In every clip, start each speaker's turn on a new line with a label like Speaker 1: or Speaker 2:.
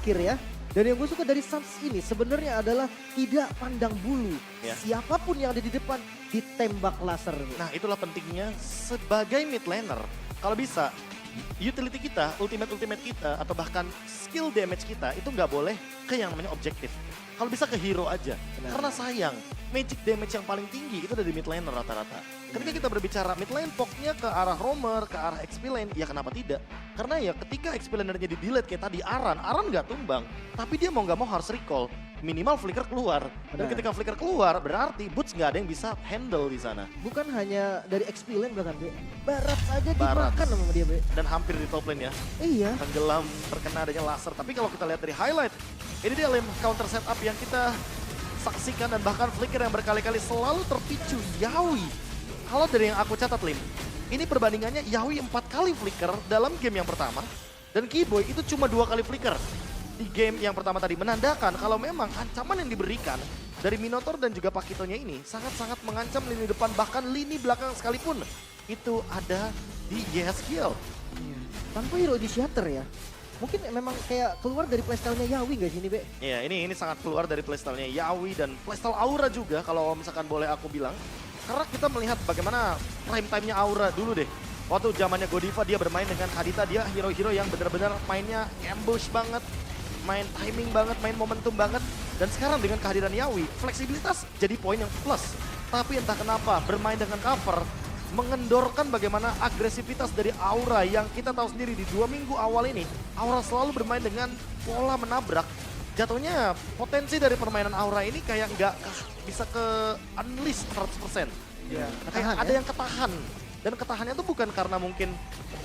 Speaker 1: terakhir ya. Dan yang gue suka dari Suns ini sebenarnya adalah tidak pandang bulu.
Speaker 2: Ya.
Speaker 1: Siapapun yang ada di depan ditembak laser.
Speaker 2: Nah itulah pentingnya sebagai mid laner. Kalau bisa utility kita, ultimate kita atau bahkan skill damage kita itu nggak boleh ke yang namanya objektif. Kalau bisa ke hero aja.
Speaker 1: Benar.
Speaker 2: Karena sayang, magic damage yang paling tinggi itu dari mid laner rata-rata. Ketika kita berbicara mid lane, pokoknya ke arah roamer, ke arah XP lane, ya kenapa tidak? Karena ya ketika XP lanernya di delete kayak tadi Aran nggak tumbang. Tapi dia mau nggak mau harus recall. Minimal flicker keluar. Dan
Speaker 1: Benar.
Speaker 2: ketika flicker keluar berarti Boots nggak ada yang bisa handle di sana.
Speaker 1: Bukan hanya dari XP lane bahkan Be. Barat saja
Speaker 2: Barat.
Speaker 1: dimakan sama dia Be.
Speaker 2: Dan hampir di top lane ya.
Speaker 1: Iya.
Speaker 2: Tenggelam terkena adanya laser. Tapi kalau kita lihat dari highlight, ini dia lane counter setup yang kita saksikan dan bahkan flicker yang berkali-kali selalu terpicu Yawi. Kalau dari yang aku catat Lim, ini perbandingannya Yawi 4 kali flicker dalam game yang pertama dan Keyboy itu cuma 2 kali flicker di game yang pertama tadi, menandakan kalau memang ancaman yang diberikan dari Minotaur dan juga Pakitonya ini sangat-sangat mengancam lini depan bahkan lini belakang sekalipun itu ada di YSKL.
Speaker 1: Iya. Tanpa hero initiator ya. Mungkin memang kayak keluar dari playstyle-nya Yawi gak sih ini Be?
Speaker 2: Iya, ini sangat keluar dari playstyle-nya Yawi dan playstyle Aura juga kalau misalkan boleh aku bilang. Karena kita melihat bagaimana prime time-nya Aura dulu deh. Waktu zamannya Godiva dia bermain dengan Kadita, dia hero-hero yang benar-benar mainnya ambush banget, main timing banget, main momentum banget. Dan sekarang dengan kehadiran Yawi, fleksibilitas jadi poin yang plus. Tapi entah kenapa bermain dengan cover mengendorkan bagaimana agresivitas dari Aura yang kita tahu sendiri di 2 minggu awal ini. Aura selalu bermain dengan pola menabrak. Jatuhnya potensi dari permainan Aura ini kayak nggak bisa ke unleash 100%.
Speaker 1: Iya.
Speaker 2: Kayak ada yang ketahan. Dan ketahannya tuh bukan karena mungkin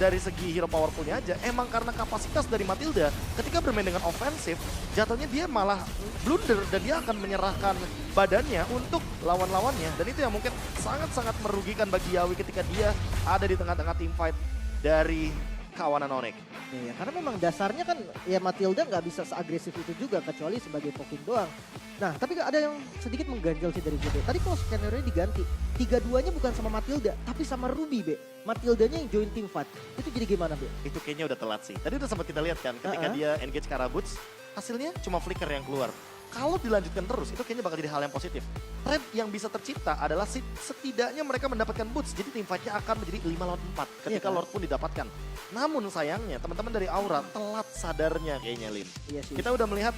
Speaker 2: dari segi hero powerfulnya aja. Emang karena kapasitas dari Matilda ketika bermain dengan ofensif, jatuhnya dia malah blunder dan dia akan menyerahkan badannya untuk lawan-lawannya. Dan itu yang mungkin sangat-sangat merugikan bagi Yawi ketika dia ada di tengah-tengah team fight dari kawanan Onyx.
Speaker 1: Iya, karena memang dasarnya kan ya Matilda nggak bisa seagresif itu juga kecuali sebagai poking doang. Nah, tapi ada yang sedikit mengganjal sih dari gue. Tadi kalau skenario diganti, 3-2-nya bukan sama Matilda, tapi sama Ruby, Be. Matildanya yang join team fight. Itu jadi gimana, Be?
Speaker 2: Itu kayaknya udah telat sih. Tadi udah sempat kita lihat kan ketika dia engage ke arah Boots, hasilnya cuma flicker yang keluar. Kalau dilanjutkan terus, itu kayaknya bakal jadi hal yang positif. Trade yang bisa tercipta adalah setidaknya mereka mendapatkan Boots, jadi team fight-nya akan menjadi 5 lawan 4 ketika
Speaker 1: Iya kan?
Speaker 2: Lord pun didapatkan. Namun sayangnya teman-teman dari Aura telat sadarnya kayaknya Lin.
Speaker 1: Iya sih.
Speaker 2: Kita udah melihat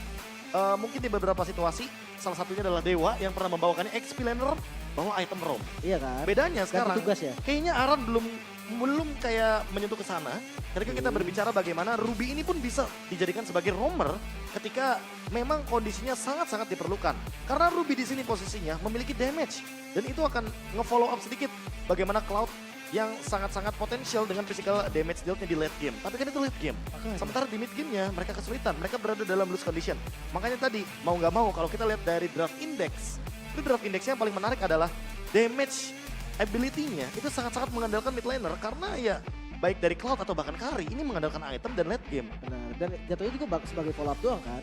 Speaker 2: mungkin di beberapa situasi, salah satunya adalah Dewa yang pernah membawakannya XP laner bawa item roam.
Speaker 1: Iya kan?
Speaker 2: Bedanya
Speaker 1: Ganti
Speaker 2: sekarang,
Speaker 1: tugas ya?
Speaker 2: kayaknya Aran belum kayak menyentuh ke sana. Ketika kita berbicara bagaimana Ruby ini pun bisa dijadikan sebagai roamer ketika memang kondisinya sangat-sangat diperlukan. Karena Ruby di sini posisinya memiliki damage dan itu akan nge-follow up sedikit bagaimana Cloud yang sangat-sangat potensial dengan physical damage dealt-nya di late game. Tapi kan itu late game.
Speaker 1: Makanya.
Speaker 2: Sementara di mid game-nya mereka kesulitan, mereka berada dalam loose condition. Makanya tadi mau nggak mau kalau kita lihat dari draft index, itu draft index-nya yang paling menarik adalah damage ability-nya itu sangat-sangat mengandalkan mid laner karena ya baik dari Cloud atau bahkan Kari ini mengandalkan item dan late game.
Speaker 1: Benar. Dan jatuhnya juga sebagai follow up doang kan.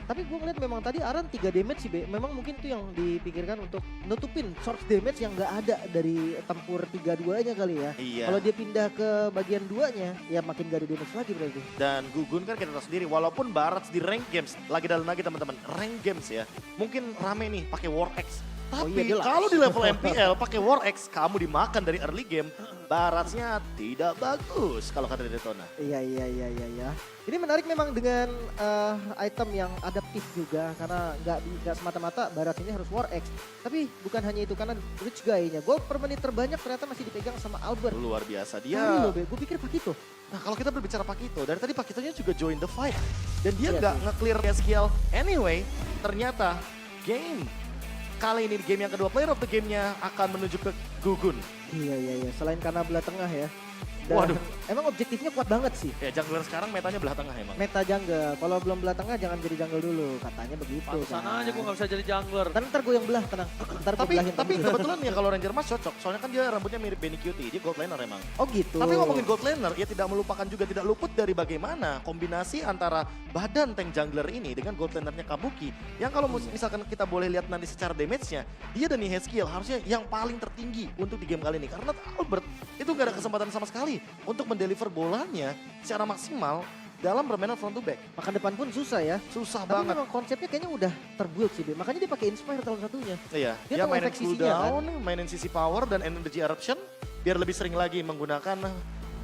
Speaker 1: Tapi gue ngeliat memang tadi Aran 3 damage sih, Be. Memang mungkin itu yang dipikirkan untuk nutupin source damage yang nggak ada dari tempur 3-2-nya kali ya.
Speaker 2: Iya.
Speaker 1: Kalau dia pindah ke bagian 2-nya, ya makin gak ada damage lagi berarti.
Speaker 2: Dan Gugun kan kita tahu sendiri, walaupun Barats di rank games, lagi dalam lagi teman-teman, rank games ya, mungkin rame nih pakai War X.
Speaker 1: Oh
Speaker 2: Tapi
Speaker 1: iya, jelas.
Speaker 2: kalau di level MPL pakai War X, kamu dimakan dari early game, Baratsnya tidak bagus kalau kata Detona.
Speaker 1: Iya. Ini menarik memang dengan item yang adaptif juga karena nggak semata-mata Barat ini harus War X. Tapi bukan hanya itu karena rich guy-nya. Gol per menit terbanyak ternyata masih dipegang sama Albert.
Speaker 2: Luar biasa
Speaker 1: Kali
Speaker 2: dia.
Speaker 1: loh, Be. Gue pikir Pakito.
Speaker 2: Nah kalau kita berbicara Pakito, dari tadi Pakitonya juga join the fight. Dan dia
Speaker 1: Iya
Speaker 2: nggak
Speaker 1: sih.
Speaker 2: nge-clear skill. Anyway, ternyata game kali ini game yang kedua player of the game-nya akan menuju ke Gugun.
Speaker 1: Iya. Selain karena belah tengah ya.
Speaker 2: Waduh.
Speaker 1: Emang objektifnya kuat banget sih.
Speaker 2: Ya jungler sekarang metanya belah tengah emang.
Speaker 1: Meta jungle. Kalau belum belah tengah jangan jadi jungle dulu. Katanya begitu.
Speaker 3: Pantesan
Speaker 1: kan.
Speaker 3: aja gue gak bisa jadi jungler.
Speaker 1: Ntar gue yang belah, tenang. Ntar gue
Speaker 2: Tapi
Speaker 1: belahin temen.
Speaker 2: kebetulan ya kalau Ranger Mas cocok. Soalnya kan dia rambutnya mirip Benny Cutie. Dia gold laner emang.
Speaker 1: Oh gitu.
Speaker 2: Tapi ngomongin gold laner, ya tidak melupakan juga tidak luput dari bagaimana kombinasi antara badan tank jungler ini dengan gold lanernya Kabuki. Yang kalau misalkan kita boleh lihat nanti secara damage-nya, dia dan Nihilskill harusnya yang paling tertinggi untuk di game kali ini. Karena Albert itu gak ada kesempatan sama sekali untuk mendeliver bolanya secara maksimal dalam permainan front to back.
Speaker 1: Makan depan pun susah ya.
Speaker 2: Susah
Speaker 1: Tapi
Speaker 2: banget.
Speaker 1: memang konsepnya kayaknya udah terbuild sih, Be. Makanya dia pakai Inspire salah satunya.
Speaker 2: Iya,
Speaker 1: Dia
Speaker 2: dia
Speaker 1: tahu
Speaker 2: mainin
Speaker 1: efek sisinya,
Speaker 2: cooldown, mainin sisi power dan energy eruption biar lebih sering lagi menggunakan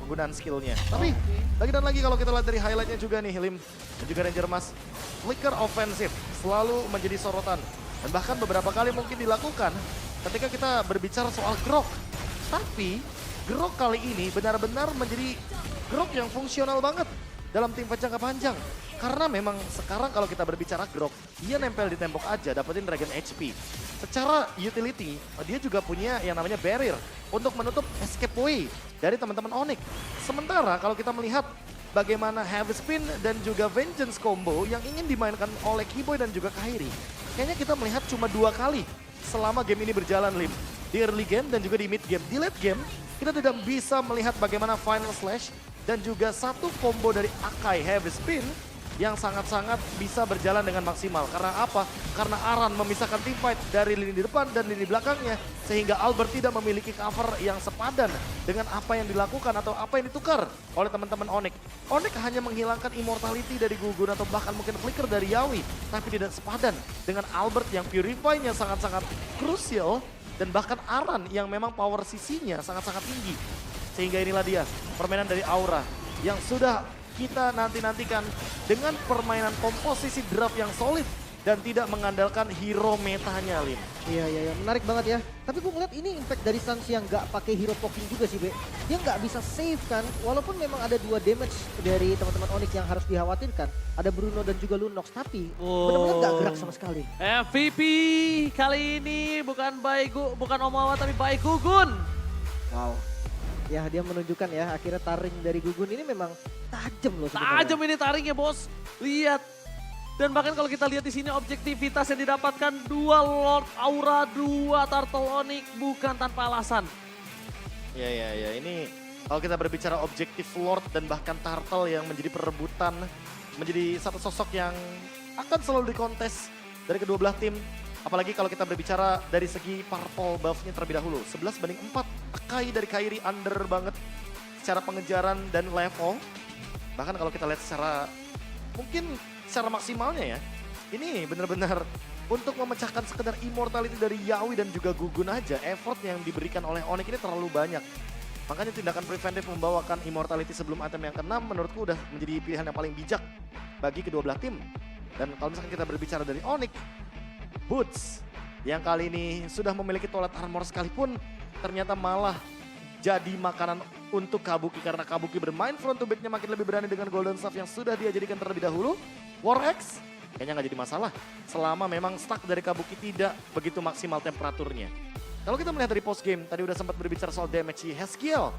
Speaker 2: penggunaan skillnya. Tapi lagi dan lagi kalau kita lihat dari highlightnya juga nih Lim dan juga Ranger Mas, flicker offensive selalu menjadi sorotan dan bahkan beberapa kali mungkin dilakukan ketika kita berbicara soal grok. Tapi grok kali ini benar-benar menjadi grok yang fungsional banget dalam tim fight jangka panjang. Karena memang sekarang kalau kita berbicara grok, dia nempel di tembok aja dapetin Dragon HP. Secara utility, dia juga punya yang namanya barrier untuk menutup escape way dari teman-teman Onyx. Sementara kalau kita melihat bagaimana Heavy Spin dan juga Vengeance combo yang ingin dimainkan oleh Keyboy dan juga Kairi. Kayaknya kita melihat cuma 2 kali selama game ini berjalan, Lim. Di early game dan juga di mid game. Di late game, kita tidak bisa melihat bagaimana Final Slash dan juga satu combo dari Akai Heavy Spin yang sangat-sangat bisa berjalan dengan maksimal. Karena apa? Karena Aran memisahkan team fight dari lini depan dan lini belakangnya. Sehingga Albert tidak memiliki cover yang sepadan dengan apa yang dilakukan atau apa yang ditukar oleh teman-teman Onyx. Onyx hanya menghilangkan immortality dari Gugun atau bahkan mungkin flicker dari Yawi. Tapi tidak sepadan dengan Albert yang purify-nya sangat-sangat krusial. Dan bahkan Aran yang memang power sisinya sangat-sangat tinggi. Sehingga inilah dia permainan dari Aura yang sudah kita nanti-nantikan dengan permainan komposisi draft yang solid dan tidak mengandalkan hero metanya, Lim.
Speaker 1: Iya, menarik banget ya. Tapi gue ngeliat ini impact dari Sans yang nggak pakai hero poking juga sih, Be. Dia nggak bisa save kan, walaupun memang ada 2 damage dari teman-teman Onyx yang harus dikhawatirkan. Ada Bruno dan juga Lunox, tapi benar-benar nggak gerak sama sekali.
Speaker 3: MVP kali ini bukan Omawa tapi by Gugun.
Speaker 1: Wow. Ya, dia menunjukkan ya, akhirnya taring dari Gugun ini memang tajam loh sebenarnya.
Speaker 3: Tajam ini taringnya, Bos. Lihat. Dan bahkan kalau kita lihat di sini objektivitas yang didapatkan 2 Lord Aura, 2 Turtle Onyx bukan tanpa alasan.
Speaker 2: Ya. Ini kalau kita berbicara objektif Lord dan bahkan Turtle yang menjadi perebutan, menjadi satu sosok yang akan selalu dikontes dari kedua belah tim. Apalagi kalau kita berbicara dari segi purple buff-nya terlebih dahulu. 11-4, Akai dari Kairi under banget secara pengejaran dan level. Bahkan kalau kita lihat secara, mungkin secara maksimalnya ya. Ini benar-benar untuk memecahkan sekedar immortality dari Yawi dan juga Gugun aja. Effort yang diberikan oleh Onyx ini terlalu banyak. Makanya tindakan preventif membawakan immortality sebelum item yang ke-6 menurutku udah menjadi pilihan yang paling bijak bagi kedua belah tim. Dan kalau misalkan kita berbicara dari Onyx, Boots yang kali ini sudah memiliki toilet armor sekalipun ternyata malah jadi makanan untuk Kabuki karena Kabuki bermain front to back-nya makin lebih berani dengan Golden Staff yang sudah dia jadikan terlebih dahulu. War X kayaknya nggak jadi masalah selama memang stack dari Kabuki tidak begitu maksimal temperaturnya. Kalau kita melihat dari post game tadi udah sempat berbicara soal damage Heskiel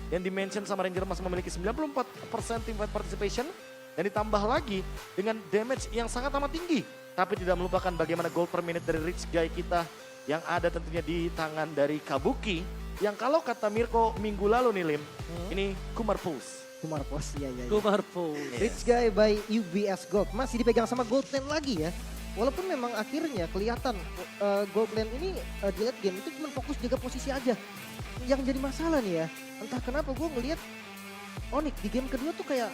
Speaker 2: yang dimention sama Ranger Mas memiliki 94% team fight participation dan ditambah lagi dengan damage yang sangat amat tinggi. Tapi tidak melupakan bagaimana gold per minute dari Rich Guy kita yang ada tentunya di tangan dari Kabuki. Yang kalau kata Mirko minggu lalu nih Lim, ini Kumar Pulse.
Speaker 1: Kumar Pos, iya.
Speaker 3: Kumarpo.
Speaker 1: Rich Guy by UBS Gold, masih dipegang sama Gold Lane lagi ya. Walaupun memang akhirnya kelihatan Gold Lane ini di late game itu cuma fokus jaga posisi aja. Yang jadi masalah nih ya, entah kenapa gue ngelihat Onyx di game kedua tuh kayak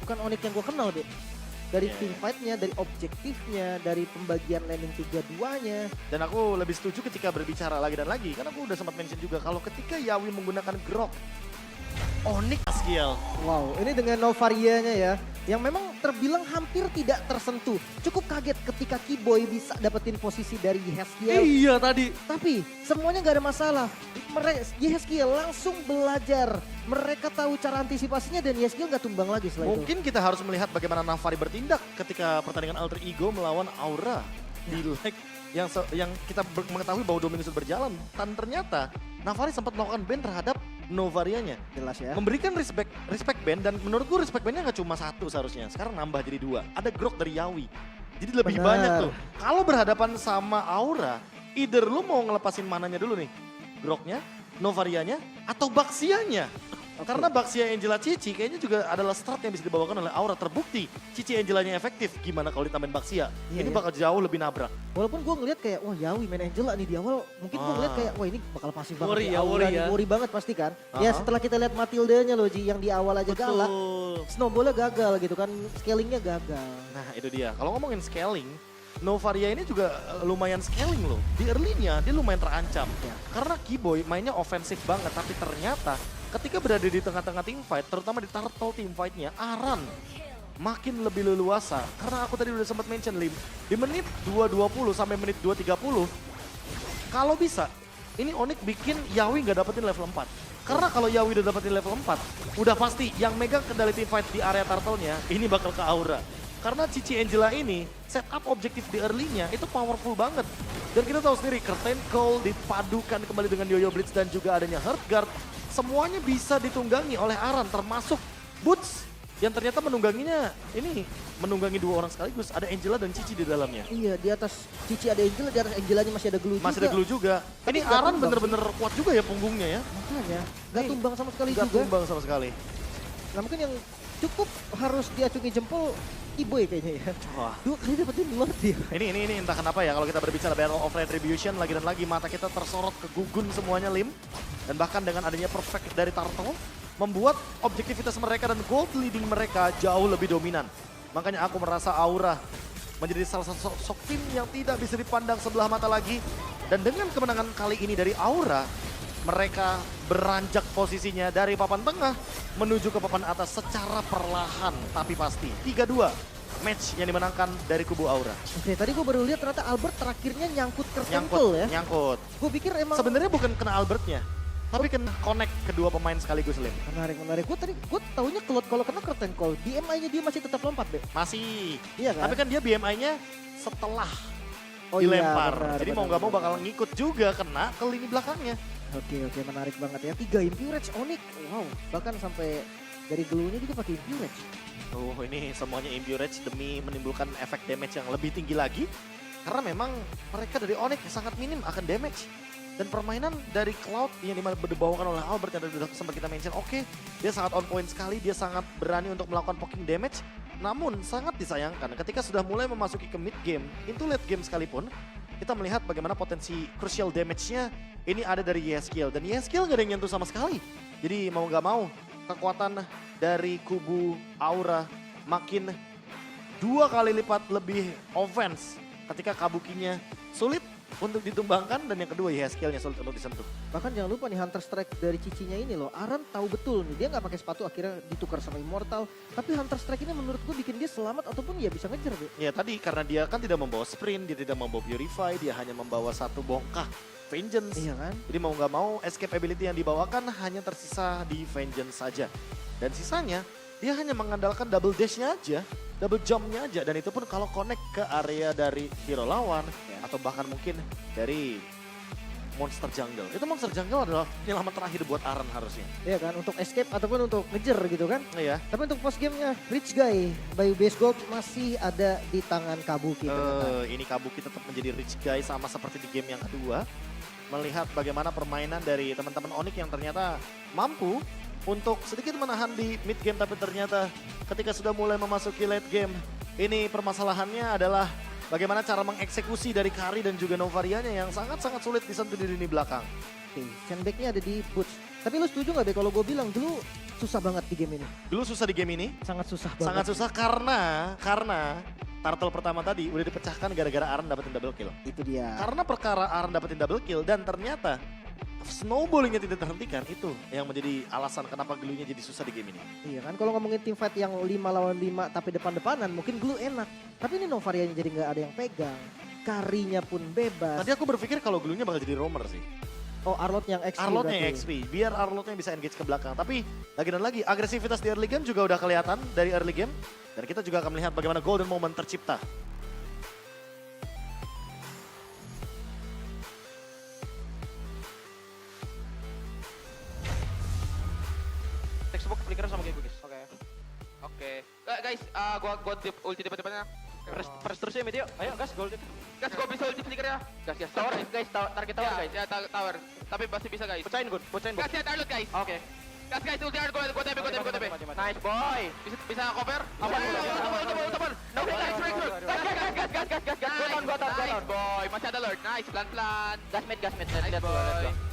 Speaker 1: bukan Onyx yang gue kenal deh. Dari team fight-nya, dari objektifnya, dari pembagian landing 3-2-nya.
Speaker 2: Dan aku lebih setuju ketika berbicara lagi dan lagi. Karena aku udah sempat mention juga kalau ketika Yawi menggunakan Grok, Onyx skill.
Speaker 1: Wow, ini dengan Novarianya ya. Yang memang terbilang hampir tidak tersentuh. Cukup kaget ketika Keyboy bisa dapetin posisi dari Heskiel.
Speaker 3: Iya tadi.
Speaker 1: Tapi semuanya gak ada masalah. Yeskiel langsung belajar. Mereka tahu cara antisipasinya dan Yeskiel gak tumbang lagi setelah itu.
Speaker 2: Mungkin kita harus melihat bagaimana Navari bertindak ketika pertandingan Alter Ego melawan Aura di leg yang kita mengetahui bahwa 2 minggu sudah berjalan. Dan ternyata Navari sempat melakukan ban terhadap Novarianya.
Speaker 1: Jelas ya.
Speaker 2: Memberikan respect ban dan menurut gue respect ban-nya gak cuma 1 seharusnya. Sekarang nambah jadi 2. Ada Grok dari Yawi. Jadi lebih
Speaker 1: Benar.
Speaker 2: banyak tuh. Kalau berhadapan sama Aura, either lu mau ngelepasin mananya dulu nih. Groknya, Novarianya, atau Baxianya.
Speaker 1: Oke.
Speaker 2: Karena Baxia Angela Cici kayaknya juga adalah strat yang bisa dibawakan oleh Aura. Terbukti Cici Angelanya efektif. Gimana kalau ditambahin Baxia?
Speaker 1: Iya,
Speaker 2: Ini
Speaker 1: iya.
Speaker 2: bakal jauh lebih nabrak.
Speaker 1: Walaupun gue ngeliat kayak, wah Yawi main Angela nih di awal. Mungkin gue ngeliat kayak, wah ini bakal pasif banget.
Speaker 3: Worry
Speaker 1: nih,
Speaker 3: ya,
Speaker 1: Aura
Speaker 3: worry
Speaker 1: nih,
Speaker 3: ya.
Speaker 1: worry banget pasti kan. Ya
Speaker 2: Aha.
Speaker 1: setelah kita lihat Matildanya loh Ji, yang di awal aja galak.
Speaker 2: Betul.
Speaker 1: Snowballnya gagal gitu kan, scalingnya gagal.
Speaker 2: Nah itu dia. Kalau ngomongin scaling, Novaria ini juga lumayan scaling loh. Di early-nya dia lumayan terancam.
Speaker 1: Ya.
Speaker 2: Karena Keyboy mainnya ofensif banget. Tapi ternyata ketika berada di tengah-tengah team fight, terutama di turtle team fight-nya, Aran makin lebih leluasa. Karena aku tadi udah sempat mention Lim, di menit 2.20 sampai menit 2.30, kalau bisa, ini Onyx bikin Yawi nggak dapetin level 4. Karena kalau Yawi udah dapetin level 4, udah pasti yang megang kendali team fight di area turtle-nya, ini bakal ke Aura. Karena Cici Angela ini, setup objektif di early-nya itu powerful banget. Dan kita tahu sendiri, Curtain Call dipadukan kembali dengan Yoyo Blitz dan juga adanya Heart Guard. Semuanya bisa ditunggangi oleh Aran, termasuk Boots. Yang ternyata menungganginya, ini menunggangi dua orang sekaligus. Ada Angela dan Cici di dalamnya.
Speaker 1: Iya, di atas Cici ada Angela, di atas Angelanya masih ada glue
Speaker 2: Masih
Speaker 1: juga.
Speaker 2: ada glue juga.
Speaker 1: Tapi
Speaker 2: Ini
Speaker 1: nggak
Speaker 2: Aran
Speaker 1: tumbang.
Speaker 2: bener-bener kuat juga ya punggungnya ya.
Speaker 1: Makanya, gak
Speaker 2: Nih,
Speaker 1: tumbang sama sekali
Speaker 2: Gak
Speaker 1: juga.
Speaker 2: tumbang sama sekali.
Speaker 1: Nah mungkin yang cukup harus diacungi jempol Iboy kayaknya ya.
Speaker 2: Wah.
Speaker 1: 2 kali dapetin Lord dia.
Speaker 2: Ini entah kenapa ya kalau kita berbicara Battle of Retribution lagi dan lagi mata kita tersorot ke gugun semuanya Lim. Dan bahkan dengan adanya perfect dari Turtle membuat objektivitas mereka dan gold leading mereka jauh lebih dominan. Makanya aku merasa Aura menjadi salah satu sosok tim yang tidak bisa dipandang sebelah mata lagi. Dan dengan kemenangan kali ini dari Aura, mereka beranjak posisinya dari papan tengah menuju ke papan atas secara perlahan tapi pasti. 3-2 match yang dimenangkan dari kubu Aura.
Speaker 1: Oke, tadi gue baru lihat ternyata Albert terakhirnya nyangkut
Speaker 2: Nyangkut,
Speaker 1: kertengkel ya.
Speaker 2: nyangkut.
Speaker 1: Gue pikir emang
Speaker 2: Sebenarnya bukan kena Albertnya, tapi kena connect kedua pemain sekaligus Lim.
Speaker 1: menarik. Gue taunya kalau kena curtain call, BMI-nya dia masih tetap lompat, Be.
Speaker 2: Masih.
Speaker 1: Iya kan?
Speaker 2: Tapi kan dia BMI-nya setelah
Speaker 1: Oh iya,
Speaker 2: dilempar.
Speaker 1: benar,
Speaker 2: Jadi
Speaker 1: benar,
Speaker 2: mau nggak mau
Speaker 1: benar.
Speaker 2: bakal ngikut juga kena ke lini belakangnya.
Speaker 1: Oke, menarik banget ya. 3 Impurage Onyx. Wow, bahkan sampai dari glue-nya juga pakai Impurage.
Speaker 2: Ini semuanya Impurage demi menimbulkan efek damage yang lebih tinggi lagi. Karena memang mereka dari Onyx sangat minim akan damage. Dan permainan dari Cloud yang dibawakan oleh Albert yang sudah sempat kita mention, oke, dia sangat on point sekali, dia sangat berani untuk melakukan poking damage. Namun sangat disayangkan ketika sudah mulai memasuki ke mid game, into late game sekalipun, kita melihat bagaimana potensi crucial damage-nya ini ada dari Yeskiel. Dan Yeskiel nggak ada yang nyentuh sama sekali. Jadi mau nggak mau, kekuatan dari kubu Aura makin 2 kali lipat lebih offense ketika Kabukinya sulit untuk ditumbangkan dan yang kedua Yeskielnya sulit untuk disentuh.
Speaker 1: Bahkan jangan lupa nih Hunter Strike dari Cicinya ini loh. Aran tahu betul nih, dia nggak pakai sepatu akhirnya ditukar sama Immortal. Tapi Hunter Strike ini menurut gue bikin dia selamat ataupun ya bisa ngejar, Be.
Speaker 2: Ya tadi karena dia kan tidak membawa sprint, dia tidak membawa purify, dia hanya membawa satu bongkah vengeance.
Speaker 1: Iya kan?
Speaker 2: Jadi mau nggak mau escape ability yang dibawakan hanya tersisa di vengeance saja. Dan sisanya dia hanya mengandalkan double dash-nya aja, double jump-nya aja. Dan itu pun kalau connect ke area dari hero lawan atau bahkan mungkin dari monster jungle. Itu monster jungle adalah penyelamat terakhir buat Aran harusnya.
Speaker 1: Iya kan? Untuk escape ataupun untuk ngejar gitu kan?
Speaker 2: Iya.
Speaker 1: Tapi untuk post gamenya Rich Guy by Base Gold masih ada di tangan Kabuki. ternyata.
Speaker 2: Ini Kabuki tetap menjadi rich guy sama seperti di game yang kedua. Melihat bagaimana permainan dari teman-teman Onyx yang ternyata mampu untuk sedikit menahan di mid game, tapi ternyata ketika sudah mulai memasuki late game, ini permasalahannya adalah bagaimana cara mengeksekusi dari Kari dan juga Novarianya yang sangat-sangat sulit disentuh di lini belakang.
Speaker 1: Oke, sandbagnya ada di Boots. Tapi lu setuju gak Be kalau gue bilang dulu susah banget di game ini?
Speaker 2: Dulu susah di game ini,
Speaker 1: Sangat susah banget.
Speaker 2: sangat susah karena turtle pertama tadi udah dipecahkan gara-gara Aran dapetin double kill.
Speaker 1: Itu dia.
Speaker 2: Karena perkara Aran dapetin double kill dan ternyata snowballingnya tidak terhentikan, itu yang menjadi alasan kenapa glue-nya jadi susah di game ini.
Speaker 1: Iya kan, kalau ngomongin team fight yang 5 lawan 5 tapi depan-depanan mungkin glue enak. Tapi ini Novarianya jadi nggak ada yang pegang. Karinya pun bebas.
Speaker 2: Tadi aku berpikir kalau glue-nya bakal jadi roamer sih.
Speaker 1: Oh, Arlot yang XP
Speaker 2: Arlotnya
Speaker 1: berarti.
Speaker 2: yang XP, biar Arlotnya bisa engage ke belakang. Tapi lagi dan lagi agresivitas di early game juga udah kelihatan dari early game. Dan kita juga akan melihat bagaimana golden moment tercipta.
Speaker 4: Textbook flicker sama kayak gue guys. Oke. Guys, gua ulti depan-depannya.
Speaker 3: First terus ya mid yuk. Ayo gas gol.
Speaker 4: Guys, gua bisa ulti flicker ya.
Speaker 3: Gas. Tower guys, target tower guys.
Speaker 4: Ya, tower. Tapi masih bisa guys.
Speaker 3: Pecahin Gun, pecahin Gun.
Speaker 4: Guys, ya target guys.
Speaker 3: Oke.
Speaker 4: Gas guys, ulti hard, gua TP.
Speaker 5: Nice boy.
Speaker 4: Bisa cover?
Speaker 5: Apa?
Speaker 4: Temen. No, guys, break.
Speaker 5: Gas. Gua down.
Speaker 4: Nice boy, masih ada Lord. Nice, pelan-pelan.
Speaker 5: Gas mid.
Speaker 4: Nice
Speaker 5: Let's go.
Speaker 4: boy.